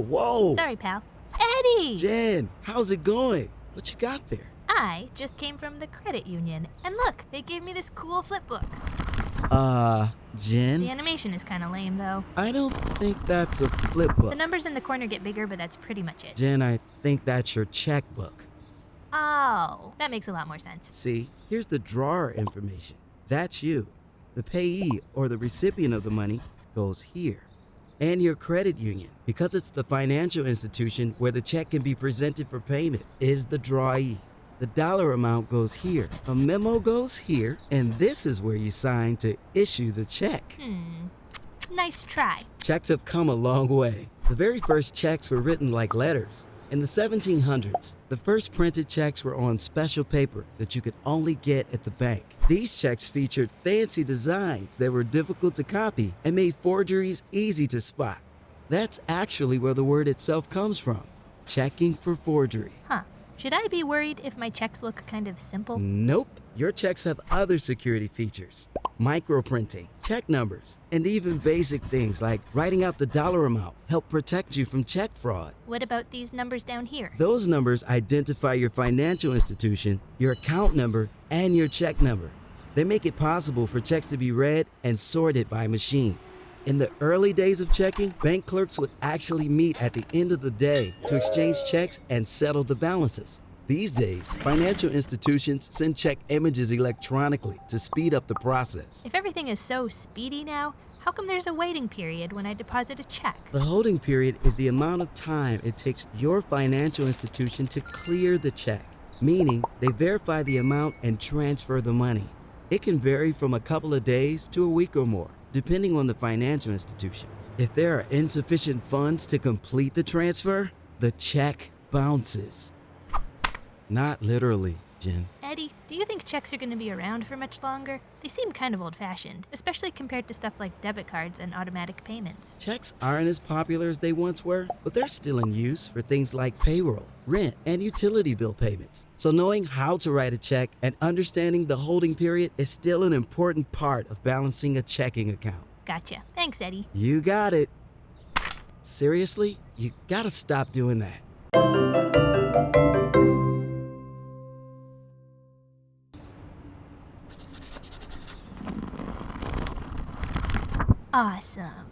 whoa. Sorry, pal. Eddie! Jen, how's it going? What you got there? I just came from the credit union, and look, they gave me this cool flip book. Jen? The animation is kind of lame, though. I don't think that's a flip book. The numbers in the corner get bigger, but that's pretty much it. Jen, I think that's your checkbook. Oh, that makes a lot more sense. See, here's the drawer information. That's you. The payee, or the recipient of the money, goes here. And your credit union, because it's the financial institution where the check can be presented for payment, is the drawee. The dollar amount goes here, a memo goes here, and this is where you sign to issue the check. Nice try. Checks have come a long way. The very first checks were written like letters. In the 1700s, the first printed checks were on special paper that you could only get at the bank. These checks featured fancy designs that were difficult to copy and made forgeries easy to spot. That's actually where the word itself comes from, checking for forgery. Huh. Should I be worried if my checks look kind of simple? Nope. Your checks have other security features. Microprinting, check numbers, and even basic things like writing out the dollar amount help protect you from check fraud. What about these numbers down here? Those numbers identify your financial institution, your account number, and your check number. They make it possible for checks to be read and sorted by machine. In the early days of checking, bank clerks would actually meet at the end of the day to exchange checks and settle the balances. These days, financial institutions send check images electronically to speed up the process. If everything is so speedy now, how come there's a waiting period when I deposit a check? The holding period is the amount of time it takes your financial institution to clear the check, meaning they verify the amount and transfer the money. It can vary from a couple of days to a week or more, depending on the financial institution. If there are insufficient funds to complete the transfer, the check bounces. Not literally, Jen. Eddie, do you think checks are going to be around for much longer? They seem kind of old-fashioned, especially compared to stuff like debit cards and automatic payments. Checks aren't as popular as they once were, but they're still in use for things like payroll, rent, and utility bill payments. So knowing how to write a check and understanding the holding period is still an important part of balancing a checking account. Gotcha. Thanks, Eddie. You got it. Seriously, you gotta stop doing that. Awesome.